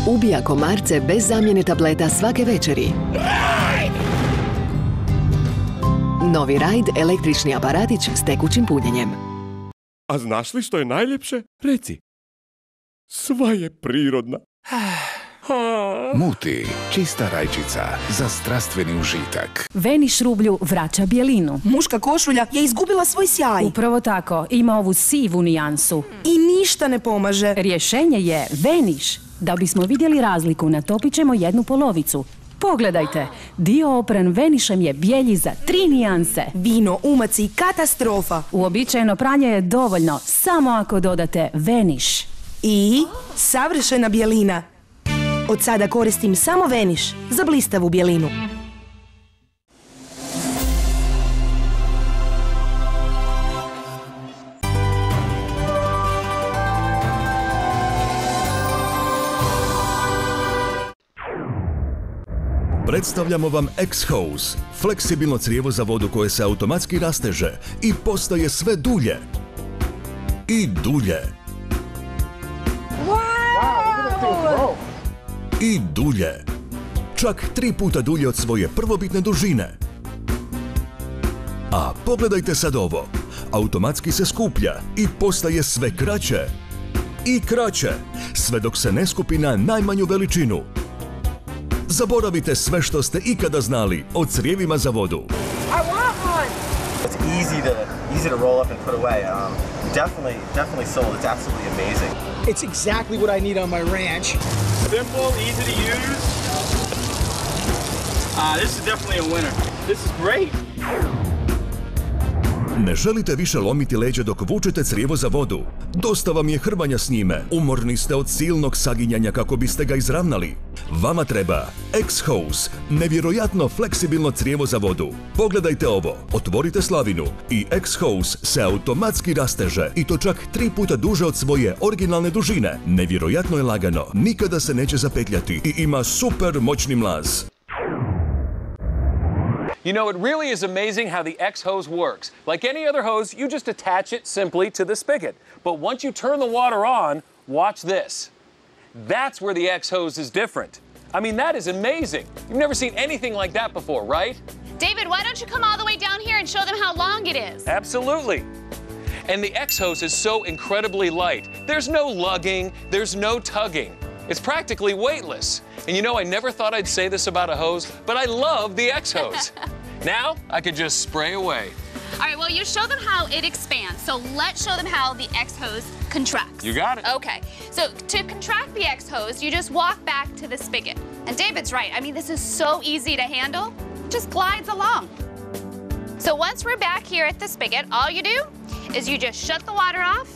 Ubija komarce bez zamjene tableta svake večeri. Novi Ride električni aparatić s tekućim punjenjem. A znaš li što je najljepše? Reci. Sva je prirodna. Muti, čista rajčica za strastveni užitak. Veniš rublju vraća bjelinu. Muška košulja je izgubila svoj sjaj. Upravo tako, ima ovu sivu nijansu. I ništa ne pomaže. Rješenje je Veniš. Da bismo vidjeli razliku, natopit ćemo jednu polovicu. Pogledajte, dio opren Venišem je bijelji za 3 nijanse. Vino, umaci, katastrofa. Uobičajeno pranje je dovoljno, samo ako dodate Veniš. I savršena bjelina. Od sada koristim samo Veniš za blistavu bjelinu. Predstavljamo vam X-Hose, fleksibilno crijevo za vodu koje se automatski rasteže i postaje sve dulje. I dulje. I dulje. Čak 3 puta dulje od svoje prvobitne dužine. A pogledajte sad ovo. Automatski se skuplja i postaje sve kraće. I kraće, sve dok se ne skupi na najmanju veličinu. Zaboravite sve što ste ikada znali o crijevima za vodu. It's easy to roll up and put away. Definitely sold. It's absolutely amazing. It's exactly what I need on my ranch. Simple, easy to use. This is definitely a winner. This is great. Ne želite više lomiti leđa dok vučete crijevo za vodu? Dosta vam je hrvanja s njime. Umorni ste od silnog saginjanja kako biste ga izravnali. Vama treba X-Hose, nevjerojatno fleksibilno crijevo za vodu. Pogledajte ovo, otvorite slavinu i X-Hose se automatski rasteže i to čak 3 puta duže od svoje originalne dužine. Nevjerojatno je lagano, nikada se neće zapetljati i ima super moćni mlaz. You know, it really is amazing how the X-Hose works. Like any other hose, you just attach it simply to the spigot. But once you turn the water on, watch this. That's where the X-Hose is different. I mean, that is amazing. You've never seen anything like that before, right? David, why don't you come all the way down here and show them how long it is? Absolutely. And the X-Hose is so incredibly light. There's no lugging, there's no tugging. It's practically weightless. And you know, I never thought I'd say this about a hose, but I love the X-Hose. Now, I could just spray away. All right, well, you show them how it expands. So let's show them how the X-Hose contracts. You got it. Okay, so to contract the X-Hose, you just walk back to the spigot. And David's right. I mean, this is so easy to handle. It just glides along. So once we're back here at the spigot, all you do is you just shut the water off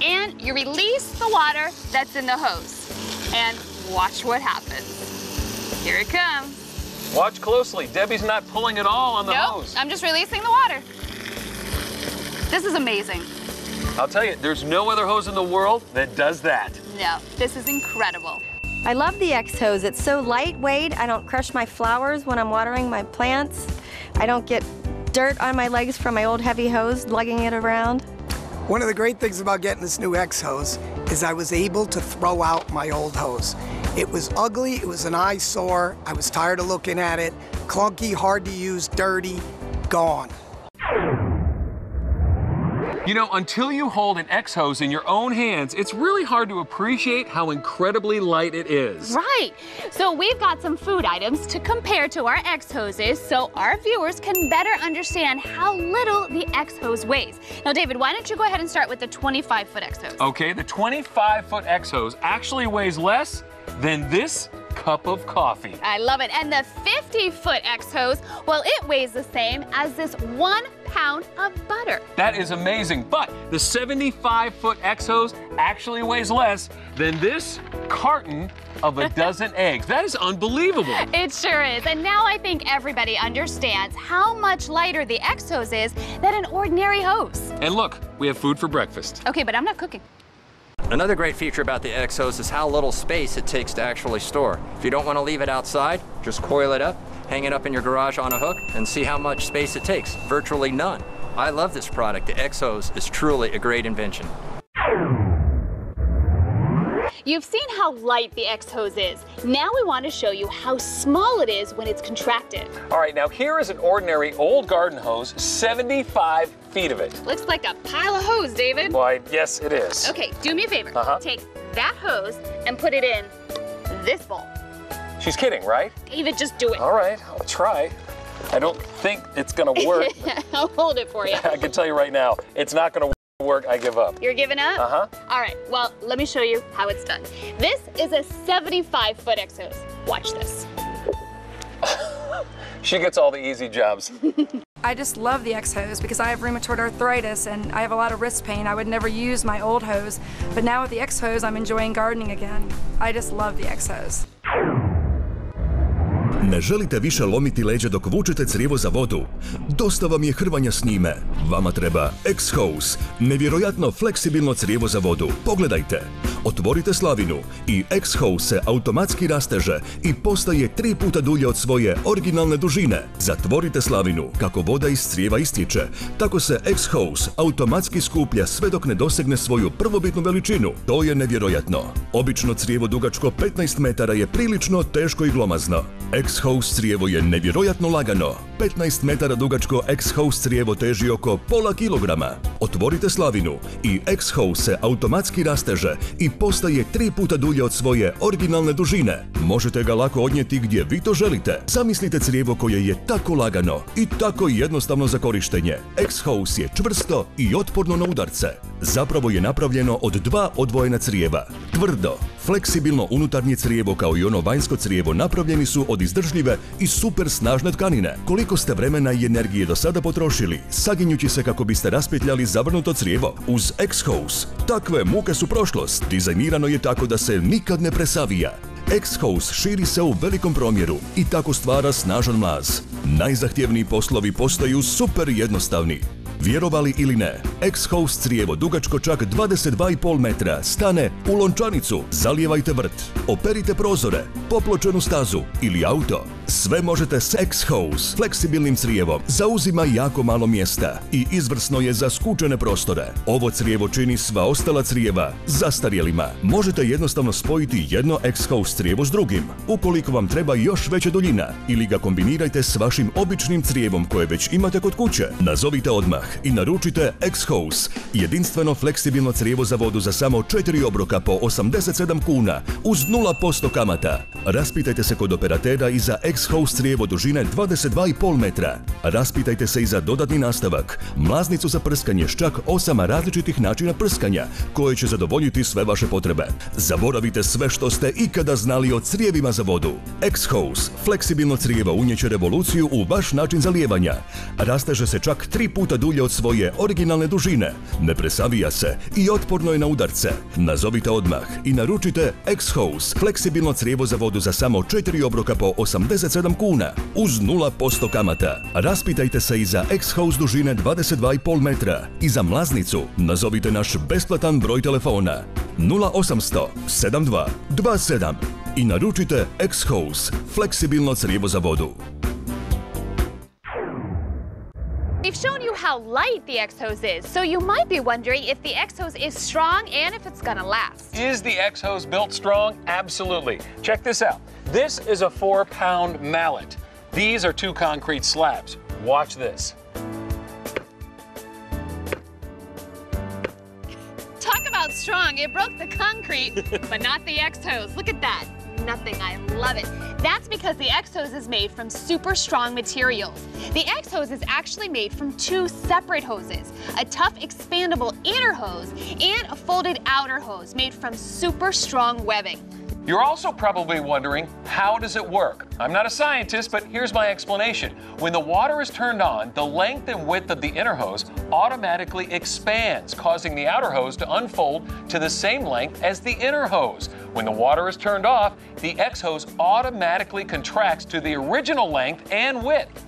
and you release the water that's in the hose. And watch what happens. Here it comes. Watch closely. Debbie's not pulling at all on the hose. I'm just releasing the water. This is amazing. I'll tell you, there's no other hose in the world that does that. No, this is incredible. I love the X-Hose. It's so lightweight. I don't crush my flowers when I'm watering my plants. I don't get dirt on my legs from my old heavy hose lugging it around. One of the great things about getting this new X-Hose is I was able to throw out my old hose. It was ugly, it was an eyesore, I was tired of looking at it, clunky, hard to use, dirty, gone. You know, until you hold an X-Hose in your own hands, it's really hard to appreciate how incredibly light it is. Right. So we've got some food items to compare to our X-Hoses so our viewers can better understand how little the X-Hose weighs. Now, David, why don't you go ahead and start with the 25-foot X-Hose? Okay, the 25-foot X-Hose actually weighs less than this cup of coffee. I love it. And the 50-foot X-Hose, well, it weighs the same as this 1 pound of butter. That is amazing. But the 75-foot X-Hose actually weighs less than this carton of a dozen eggs. That is unbelievable. It sure is. And now I think everybody understands how much lighter the X-Hose is than an ordinary hose. And look, we have food for breakfast. Okay, but I'm not cooking. Another great feature about the X-Hose is how little space it takes to actually store. If you don't want to leave it outside, just coil it up, hang it up in your garage on a hook, and see how much space it takes. Virtually none. I love this product. The X-Hose is truly a great invention. You've seen how light the X-hose is. Now we want to show you how small it is when it's contracted. All right, now here is an ordinary old garden hose, 75 feet of it. Looks like a pile of hose, David. Why, yes, it is. Okay, do me a favor. Take that hose and put it in this bowl. She's kidding, right? David, just do it. All right, I'll try. I don't think it's gonna work. I'll hold it for you. I can tell you right now, it's not gonna work. I give up. You're giving up? All right, well, let me show you how it's done. This is a 75-foot X-hose. Watch this. She gets all the easy jobs. I just love the X-hose because I have rheumatoid arthritis and I have a lot of wrist pain. I would never use my old hose, but now with the X-hose, I'm enjoying gardening again. I just love the X-hose. Ne želite više lomiti leđa dok vučete crijevo za vodu? Dosta vam je hrvanja s njime. Vama treba X-hose, nevjerojatno fleksibilno crijevo za vodu. Pogledajte. Otvorite slavinu i X-hose se automatski rasteže i postaje 3 puta dulje od svoje originalne dužine. Zatvorite slavinu kako voda iz crijeva istječe. Tako se X-hose automatski skuplja sve dok ne dosegne svoju prvobitnu veličinu. To je nevjerojatno. Obično crijevo dugačko 15 metara je prilično teško i glomazno. X-hose crijevo je nevjerojatno lagano. 15 metara dugačko X-hose crijevo teži oko pola kilograma. Otvorite slavinu i X-hose se automatski rasteže i postaje 3 puta dulje od svoje originalne dužine. Možete ga lako odnijeti gdje vi to želite. Zamislite crijevo koje je tako lagano i tako jednostavno za korištenje. X-hose je čvrsto i otporno na udarce. Zapravo je napravljeno od 2 odvojena crijeva. Tvrdo, fleksibilno unutarnje crijevo kao i ono vanjsko crijevo napravljeni su od izdržljive i super snažne tkanine. Koliko ste vremena i energije do sada potrošili, saginjući se kako biste raspetljali zavrnuto crijevo? Uz X-hose takve muke su prošlost. Dizajnirano je tako da se nikad ne presavija. X-hose širi se u velikom promjeru i tako stvara snažan mlaz. Najzahtjevniji poslovi postaju super jednostavni. Vjerovali ili ne, X-hose crijevo dugačko čak 22,5 metra stane u lončanicu, zalijevajte vrt, operite prozore, popločenu stazu ili auto. Sve možete s X-hose fleksibilnim crijevom. Zauzima jako malo mjesta i izvrsno je za skučene prostore. Ovo crijevo čini sva ostala crijeva zastarjelima. Možete jednostavno spojiti jedno X-hose crijevo s drugim, ukoliko vam treba još veća duljina, ili ga kombinirajte s vašim običnim crijevom koje već imate kod kuće. Nazovite odmah i naručite X-hose, jedinstveno fleksibilno crijevo za vodu za samo 4 obroka po 87 kuna uz 0% kamata. Raspitajte se kod operatera i za X-hose crijevo dužine 22,5 metra. Raspitajte se i za dodatni nastavak, mlaznicu za prskanje s čak 8 različitih načina prskanja koje će zadovoljiti sve vaše potrebe. Zaboravite sve što ste ikada znali o crijevima za vodu. X-hose fleksibilno crijevo unijeće revoluciju u vaš način zalijevanja. Rasteže se čak 3 puta dulje od svoje originalne dužine. Ne presavija se i otporno je na udarce. Nazovite odmah i naručite X-hose fleksibilno crijevo za vodu za samo 4 obroka po 87 kuna uz 0% kamata. Raspitajte se i za X-hose dužine 22,5 metra i za mlaznicu nazovite naš besplatan broj telefona 0800 72 27 i naručite X-hose fleksibilno crijevo za vodu. We've shown you how light the X-hose is, so you might be wondering if the X-hose is strong and if it's gonna last. Is the X-hose built strong? Absolutely. Check this out. This is a 4-pound mallet. These are 2 concrete slabs. Watch this. Talk about strong, it broke the concrete, but not the X-hose. Look at that. Nothing, I love it. That's because the X-hose is made from super strong materials. The X-hose is actually made from 2 separate hoses, a tough expandable inner hose and a folded outer hose made from super strong webbing. You're also probably wondering, how does it work? I'm not a scientist, but here's my explanation. When the water is turned on, the length and width of the inner hose automatically expands, causing the outer hose to unfold to the same length as the inner hose. When the water is turned off, the X-hose automatically contracts to the original length and width.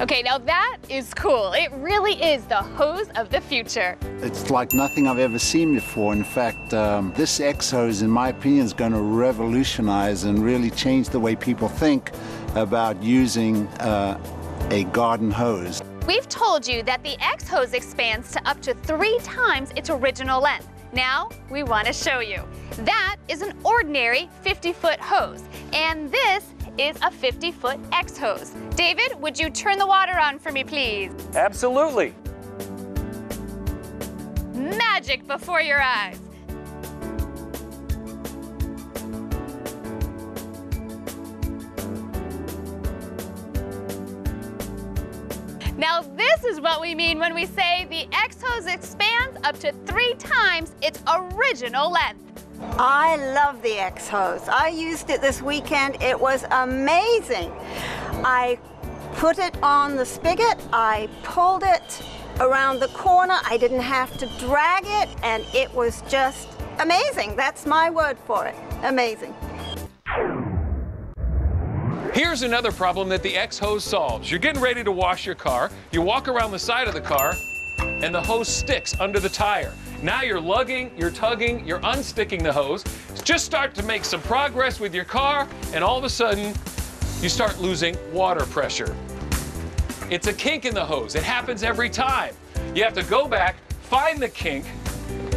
Okay, now that is cool. It really is the hose of the future. It's like nothing I've ever seen before. In fact, this X-hose, in my opinion, is going to revolutionize and really change the way people think about using a garden hose. We've told you that the X-hose expands to up to 3 times its original length. Now we want to show you. That is an ordinary 50-foot hose, and this is a 50-foot X hose. David, would you turn the water on for me, please? Absolutely. Magic before your eyes. Now this is what we mean when we say the X hose expands up to 3 times its original length. I love the X hose. I used it this weekend. It was amazing. I put it on the spigot, I pulled it around the corner, I didn't have to drag it, and it was just amazing. That's my word for it. Amazing. Here's another problem that the X hose solves. You're getting ready to wash your car, you walk around the side of the car, and the hose sticks under the tire. Now you're lugging, you're tugging, you're unsticking the hose. Just start to make some progress with your car, and all of a sudden, you start losing water pressure. It's a kink in the hose. It happens every time. You have to go back, find the kink,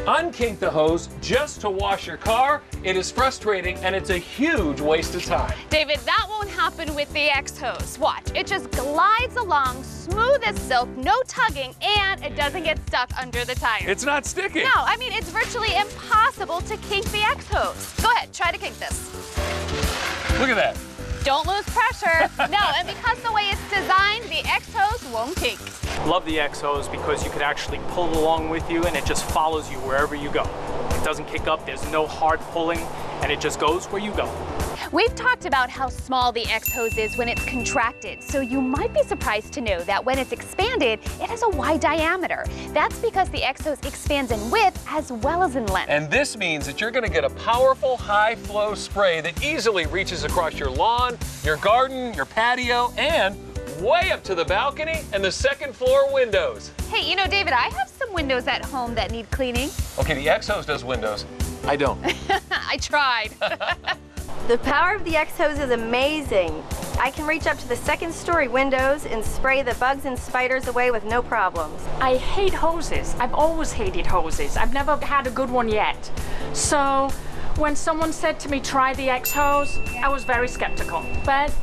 unkink the hose just to wash your car. It is frustrating, and it's a huge waste of time. David, that won't happen with the X hose. Watch, it just glides along, smooth as silk, no tugging, and it doesn't get stuck under the tire. It's not sticking. No, I mean, it's virtually impossible to kink the X hose. Go ahead, try to kink this. Look at that. Don't lose pressure. No, and because the way it's designed, the X hose won't kink. Love the X hose because you can actually pull along with you and it just follows you wherever you go. It doesn't kick up, there's no hard pulling, and it just goes where you go. We've talked about how small the X hose is when it's contracted, so you might be surprised to know that when it's expanded, it has a wide diameter. That's because the X hose expands in width as well as in length. And this means that you're going to get a powerful high-flow spray that easily reaches across your lawn, your garden, your patio, and way up to the balcony and the second-floor windows. Hey, you know, David, I have some windows at home that need cleaning. Okay, the X hose does windows. I don't. I tried. The power of the X hose is amazing. I can reach up to the second-story windows and spray the bugs and spiders away with no problems. I hate hoses. I've always hated hoses. I've never had a good one yet. So when someone said to me, try the X hose, I was very skeptical. But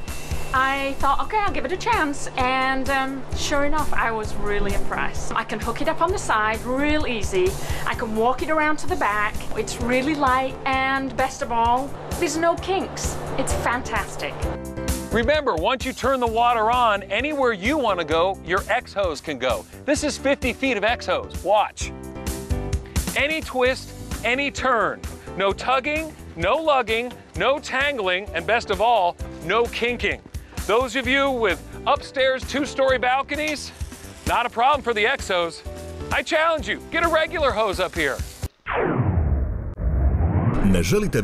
I thought, okay, I'll give it a chance. And sure enough, I was really impressed. I can hook it up on the side real easy. I can walk it around to the back. It's really light, and best of all, there's no kinks. It's fantastic. Remember, once you turn the water on, anywhere you want to go, your X hose can go. This is 50 feet of X hose. Watch. Any twist, any turn. No tugging, no lugging, no tangling, and best of all, no kinking. Those of you with upstairs 2-story balconies, not a problem for the X hose. I challenge you, get a regular hose up here. Ne želite